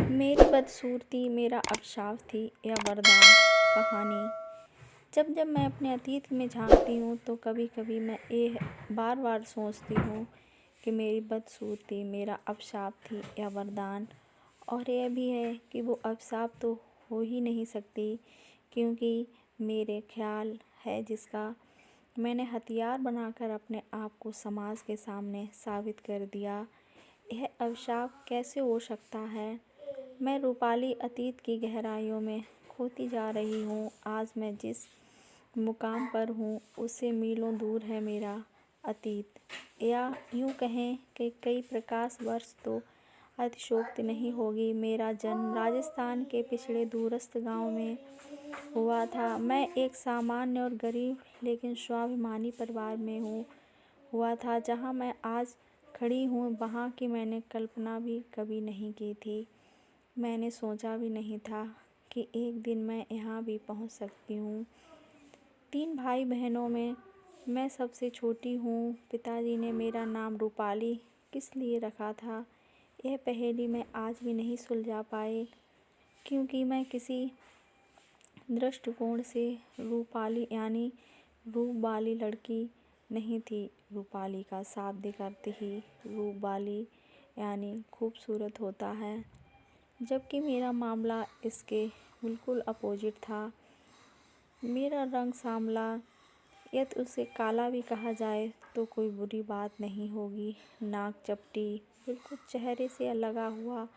मेरी बदसूरती मेरा अभिशाप थी या वरदान। कहानी। जब जब मैं अपने अतीत में झांकती हूँ तो कभी कभी मैं ये बार बार सोचती हूँ कि मेरी बदसूरती मेरा अभिशाप थी या वरदान। और यह भी है कि वो अभिशाप तो हो ही नहीं सकती, क्योंकि मेरे ख्याल है जिसका मैंने हथियार बनाकर अपने आप को समाज के सामने साबित कर दिया। यह अभिशाप कैसे हो सकता है? मैं रूपाली अतीत की गहराइयों में खोती जा रही हूँ। आज मैं जिस मुकाम पर हूँ उससे मीलों दूर है मेरा अतीत, या यूँ कहें कि कई प्रकाश वर्ष तो अतिशयोक्ति नहीं होगी। मेरा जन्म राजस्थान के पिछड़े दूरस्थ गांव में हुआ था। मैं एक सामान्य और गरीब लेकिन स्वाभिमानी परिवार में हुआ था। जहाँ मैं आज खड़ी हूँ वहाँ की मैंने कल्पना भी कभी नहीं की थी। मैंने सोचा भी नहीं था कि एक दिन मैं यहाँ भी पहुँच सकती हूँ। 3 भाई बहनों में मैं सबसे छोटी हूँ। पिताजी ने मेरा नाम रूपाली किस लिए रखा था, यह पहेली मैं आज भी नहीं सुलझा पाए, क्योंकि मैं किसी दृष्टिकोण से रूपाली यानी रूप वाली लड़की नहीं थी। रूपाली का शाब्दिक अर्थ ही रूप वाली यानी खूबसूरत होता है, जबकि मेरा मामला इसके बिल्कुल अपोजिट था। मेरा रंग सांवला, यदि उसे काला भी कहा जाए तो कोई बुरी बात नहीं होगी। नाक चपटी, बिल्कुल चेहरे से लगा हुआ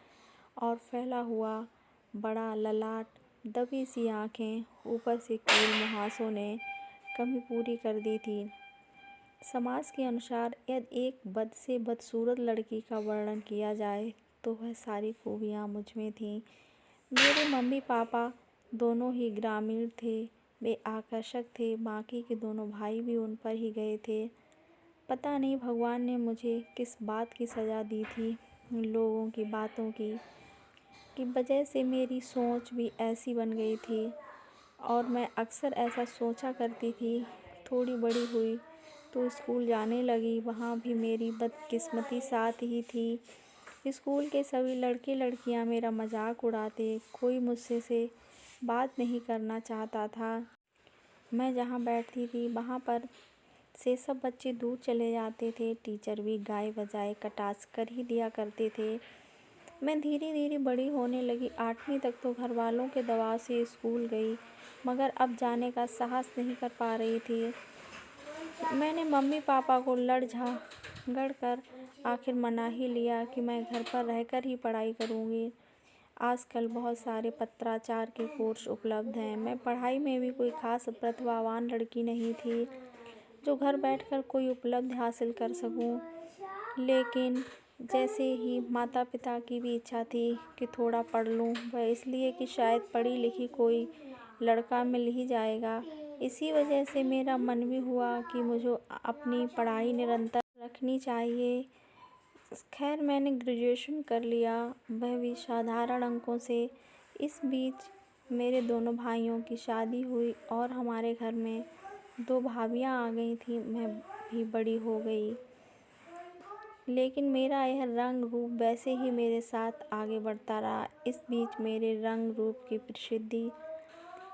और फैला हुआ बड़ा ललाट, दबी सी आँखें, ऊपर से कील मुहासों ने कमी पूरी कर दी थी। समाज के अनुसार यदि एक बद से बदसूरत लड़की का वर्णन किया जाए तो वह सारी खूबियाँ मुझ में थीं। मेरे मम्मी पापा दोनों ही ग्रामीण थे, वे आकर्षक थे। बाकी के दोनों भाई भी उन पर ही गए थे। पता नहीं भगवान ने मुझे किस बात की सज़ा दी थी। लोगों की बातों की वजह से मेरी सोच भी ऐसी बन गई थी, और मैं अक्सर ऐसा सोचा करती थी। थोड़ी बड़ी हुई तो स्कूल जाने लगी। वहाँ भी मेरी बदकिस्मती साथ ही थी। स्कूल के सभी लड़के लड़कियाँ मेरा मजाक उड़ाते, कोई मुझसे से बात नहीं करना चाहता था। मैं जहाँ बैठती थी वहाँ पर से सब बच्चे दूर चले जाते थे। टीचर भी गाए बजाए कटाक्ष कर ही दिया करते थे। मैं धीरे धीरे बड़ी होने लगी। 8वीं तक तो घर वालों के दबाव से स्कूल गई, मगर अब जाने का साहस नहीं कर पा रही थी। मैंने मम्मी पापा को लड़ झगड़ कर आखिर मना ही लिया कि मैं घर पर रहकर ही पढ़ाई करूँगी। आजकल बहुत सारे पत्राचार के कोर्स उपलब्ध हैं। मैं पढ़ाई में भी कोई खास प्रतिभावान लड़की नहीं थी जो घर बैठकर कोई उपलब्धि हासिल कर सकूं। लेकिन जैसे ही माता पिता की भी इच्छा थी कि थोड़ा पढ़ लूं, वह इसलिए कि शायद पढ़ी लिखी कोई लड़का मिल ही जाएगा। इसी वजह से मेरा मन भी हुआ कि मुझे अपनी पढ़ाई निरंतर रखनी चाहिए। खैर, मैंने ग्रेजुएशन कर लिया, वह भी साधारण अंकों से। इस बीच मेरे दोनों भाइयों की शादी हुई और हमारे घर में 2 भाभियाँ आ गई थीं। मैं भी बड़ी हो गई, लेकिन मेरा यह रंग रूप वैसे ही मेरे साथ आगे बढ़ता रहा। इस बीच मेरे रंग रूप की प्रसिद्धि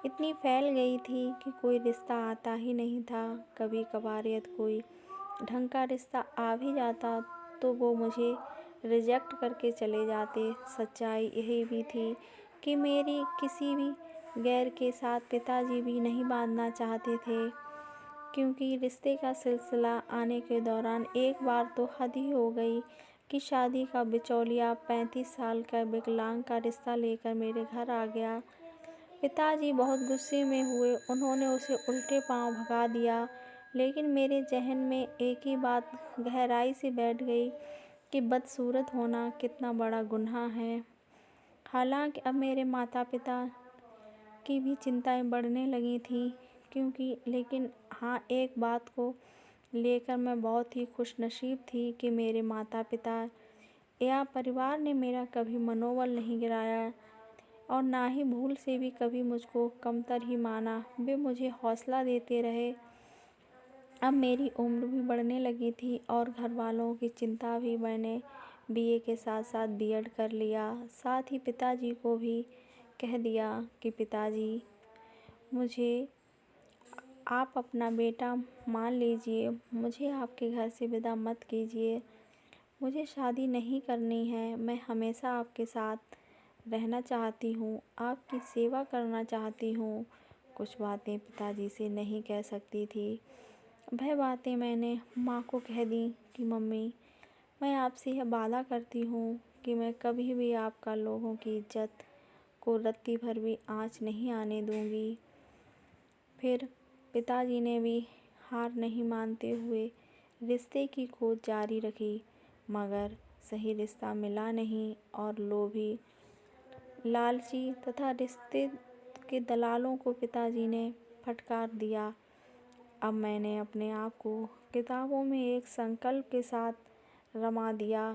इतनी फैल गई थी कि कोई रिश्ता आता ही नहीं था। कभी कभार यदि कोई ढंग का रिश्ता आ भी जाता तो वो मुझे रिजेक्ट करके चले जाते। सच्चाई यही भी थी कि मेरी किसी भी गैर के साथ पिताजी भी नहीं बांधना चाहते थे, क्योंकि रिश्ते का सिलसिला आने के दौरान एक बार तो हद ही हो गई कि शादी का बिचौलिया 35 साल का विकलांग का रिश्ता लेकर मेरे घर आ गया। पिताजी बहुत गुस्से में हुए, उन्होंने उसे उल्टे पांव भगा दिया। लेकिन मेरे जहन में एक ही बात गहराई से बैठ गई कि बदसूरत होना कितना बड़ा गुनाह है। हालांकि अब मेरे माता पिता की भी चिंताएं बढ़ने लगी थीं, लेकिन हाँ, एक बात को लेकर मैं बहुत ही खुशनसीब थी कि मेरे माता पिता या परिवार ने मेरा कभी मनोबल नहीं गिराया और ना ही भूल से भी कभी मुझको कमतर ही माना। वे मुझे हौसला देते रहे। अब मेरी उम्र भी बढ़ने लगी थी और घर वालों की चिंता भी मैंने बीए के साथ साथ बीएड कर लिया। साथ ही पिताजी को भी कह दिया कि पिताजी, मुझे आप अपना बेटा मान लीजिए, मुझे आपके घर से विदा मत कीजिए। मुझे शादी नहीं करनी है, मैं हमेशा आपके साथ रहना चाहती हूँ, आपकी सेवा करना चाहती हूँ। कुछ बातें पिताजी से नहीं कह सकती थी। वह बातें मैंने माँ को कह दी कि मम्मी, मैं आपसे यह वादा करती हूँ कि मैं कभी भी आपका लोगों की इज्जत को रत्ती भर भी आँच नहीं आने दूँगी। फिर पिताजी ने भी हार नहीं मानते हुए रिश्ते की खोज जारी रखी, मगर सही रिश्ता मिला नहीं और लोभी, लालची तथा रिश्ते के दलालों को पिताजी ने फटकार दिया। अब मैंने अपने आप को किताबों में एक संकल्प के साथ रमा दिया।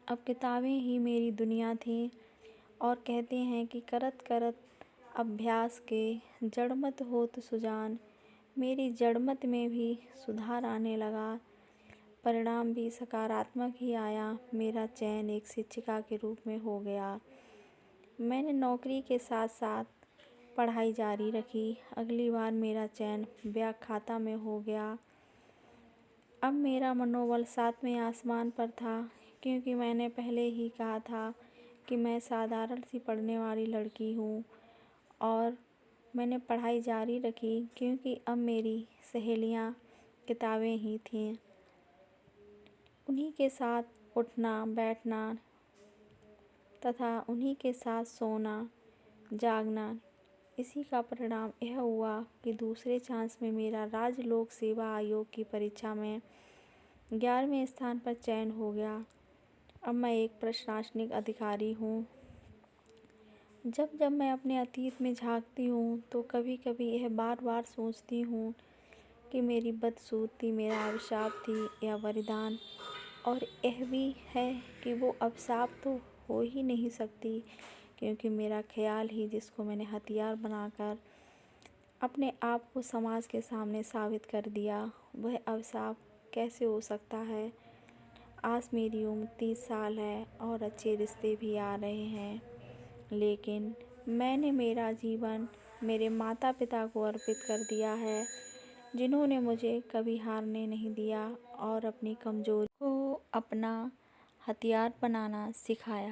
अब किताबें ही मेरी दुनिया थी और कहते हैं कि करत करत अभ्यास के जड़मत होत सुजान। मेरी जड़मत में भी सुधार आने लगा, परिणाम भी सकारात्मक ही आया। मेरा चयन एक शिक्षिका के रूप में हो गया। मैंने नौकरी के साथ साथ पढ़ाई जारी रखी। अगली बार मेरा चयन व्याख्याता में हो गया। अब मेरा मनोबल 7वें आसमान पर था, क्योंकि मैंने पहले ही कहा था कि मैं साधारण सी पढ़ने वाली लड़की हूँ। और मैंने पढ़ाई जारी रखी क्योंकि अब मेरी सहेलियाँ किताबें ही थीं। उन्हीं के साथ उठना बैठना तथा उन्हीं के साथ सोना जागना, इसी का परिणाम यह हुआ कि दूसरे चांस में मेरा राज्य लोक सेवा आयोग की परीक्षा में 11वें स्थान पर चयन हो गया। अब मैं एक प्रशासनिक अधिकारी हूँ। जब जब मैं अपने अतीत में झांकती हूँ तो कभी कभी यह बार बार सोचती हूँ कि मेरी बदसूरती मेरा अभिशाप थी या वरदान। और यह भी है कि वो अभिशाप तो हो ही नहीं सकती, क्योंकि मेरा ख्याल ही जिसको मैंने हथियार बनाकर अपने आप को समाज के सामने साबित कर दिया, वह अभिशाप कैसे हो सकता है। आज मेरी उम्र 30 साल है और अच्छे रिश्ते भी आ रहे हैं, लेकिन मैंने मेरा जीवन मेरे माता पिता को अर्पित कर दिया है, जिन्होंने मुझे कभी हारने नहीं दिया और अपनी कमजोरी को अपना हथियार बनाना सिखाया।